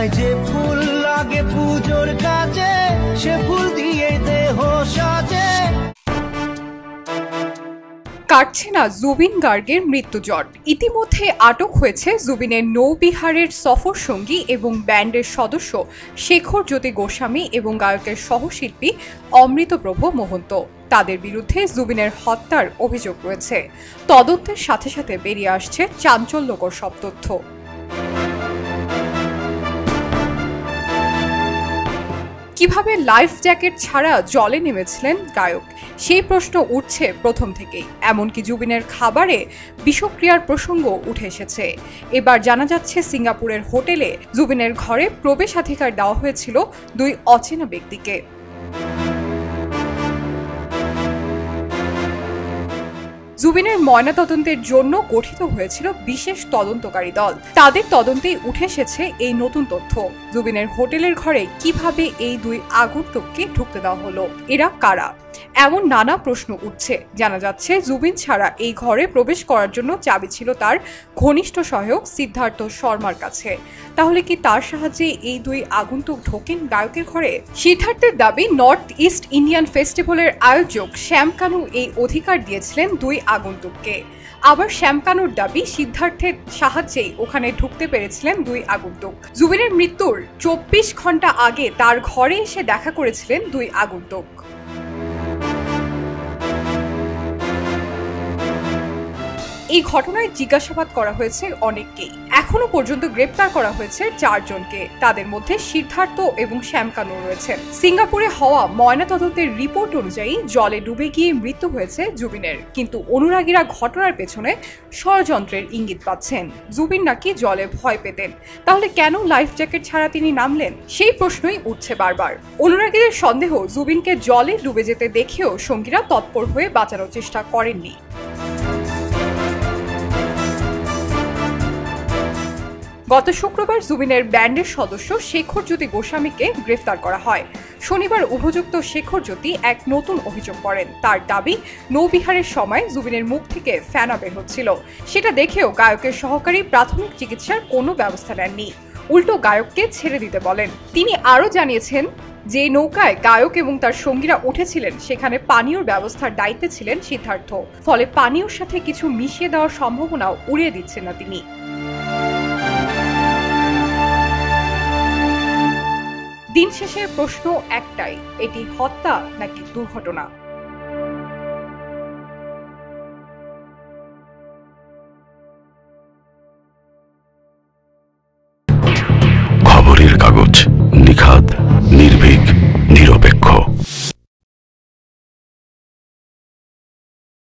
তাই যে ফুল লাগে পুজোর কাজে সে ফুল দিয়ে দেহ সাজে। কাটছে না জুবিন গার্গের মৃত্যুজট। ইতিমধ্যে আটক হয়েছে জুবিনের নৌবিহারের সফর সঙ্গী এবং ব্যান্ডের সদস্য শেখর জ্যোতি গোস্বামী এবং গায়কের সহশিল্পী অমৃতপ্রভ মোহন্ত। তাদের বিরুদ্ধে জুবিনের হত্যার অভিযোগ রয়েছে। তদন্তের সাথে সাথে বেরিয়ে আসছে চাঞ্চল্যকর সব তথ্য। কিভাবে লাইফ জ্যাকেট ছাড়া জলে নেমেছিলেন গায়ক, সেই প্রশ্ন উঠছে প্রথম থেকেই। এমনকি জুবিনের খাবারে বিষক্রিয়ার প্রসঙ্গ উঠে এসেছে। এবার জানা যাচ্ছে সিঙ্গাপুরের হোটেলে জুবিনের ঘরে প্রবেশাধিকার দেওয়া হয়েছিল দুই অচেনা ব্যক্তিকে। জুবিনের ময়নাতদন্তের জন্য গঠিত হয়েছিল বিশেষ তদন্তকারী দল। তাদের তদন্তেই উঠে এসেছে এই নতুন তথ্য। জুবিনের হোটেলের ঘরে কিভাবে এই দুই আগন্তুককে ঢুকতে দেওয়া হলো, এরা কারা, এমন নানা প্রশ্ন উঠছে। জানা যাচ্ছে জুবিন ছাড়া এই ঘরে প্রবেশ করার জন্য চাবি ছিল তার ঘনিষ্ঠ সহায়ক সিদ্ধার্থ শর্মার কাছে। তাহলে কি তার সাহায্যে এই দুই আগন্তুক ঢোকেন গায়কের ঘরে? সিদ্ধার্থের দাবি নর্থ ইস্ট ইন্ডিয়ান ফেস্টিভ্যালের আয়োজক শ্যাম কানু এই অধিকার দিয়েছিলেন দুই আগন্তুককে। আবার শ্যাম কানুর দাবি সিদ্ধার্থের সাহায্যেই ওখানে ঢুকতে পেরেছিলেন দুই আগন্তুক। জুবিনের মৃত্যুর 24 ঘন্টা আগে তার ঘরে এসে দেখা করেছিলেন দুই আগন্তুক। এই ঘটনায় জিজ্ঞাসাবাদ করা হয়েছে অনেককেই। এখনো পর্যন্ত গ্রেপ্তার করা হয়েছে 4 জনকে। তাদের মধ্যে সিদ্ধার্থ এবং শ্যাম কানু রয়েছেন। সিঙ্গাপুরে হওয়া ময়নাতদন্তের রিপোর্ট অনুযায়ী জলে ডুবে গিয়ে মৃত্যু হয়েছে জুবিনের। কিন্তু অনুরাগীরা ঘটনার পেছনে ষড়যন্ত্রের ইঙ্গিত পাচ্ছেন। জুবিন নাকি জলে ভয় পেতেন, তাহলে কেন লাইফ জ্যাকেট ছাড়া তিনি নামলেন, সেই প্রশ্নই উঠছে বারবার। অনুরাগীদের সন্দেহ জুবিনকে জলে ডুবে যেতে দেখেও সঙ্গীরা তৎপর হয়ে বাঁচানোর চেষ্টা করেননি। গত শুক্রবার জুবিনের ব্যান্ডের সদস্য শেখর জ্যোতি গোস্বামীকে গ্রেফতার করা হয়। শনিবার অভিযুক্ত শেখর জ্যোতি এক নতুন অভিযোগ করেন। তার দাবি, নৌবিহারের সময় জুবিনের মুখ থেকে ফেনা বের হচ্ছিল। সেটা দেখেও গায়কের সহকারী প্রাথমিক চিকিৎসার কোনো ব্যবস্থা নেননি, উল্টো গায়ককে ছেড়ে দিতে বলেন। তিনি আরও জানিয়েছেন, যে নৌকায় গায়ক এবং তার সঙ্গীরা উঠেছিলেন সেখানে পানীয়র ব্যবস্থার দায়িত্বে ছিলেন সিদ্ধার্থ। ফলে পানীয়র সাথে কিছু মিশিয়ে দেওয়ার সম্ভাবনাও উড়িয়ে দিচ্ছেন না তিনি। দিন শেষে প্রশ্ন একটাই, এটি হত্যা নাকি দুর্ঘটনা?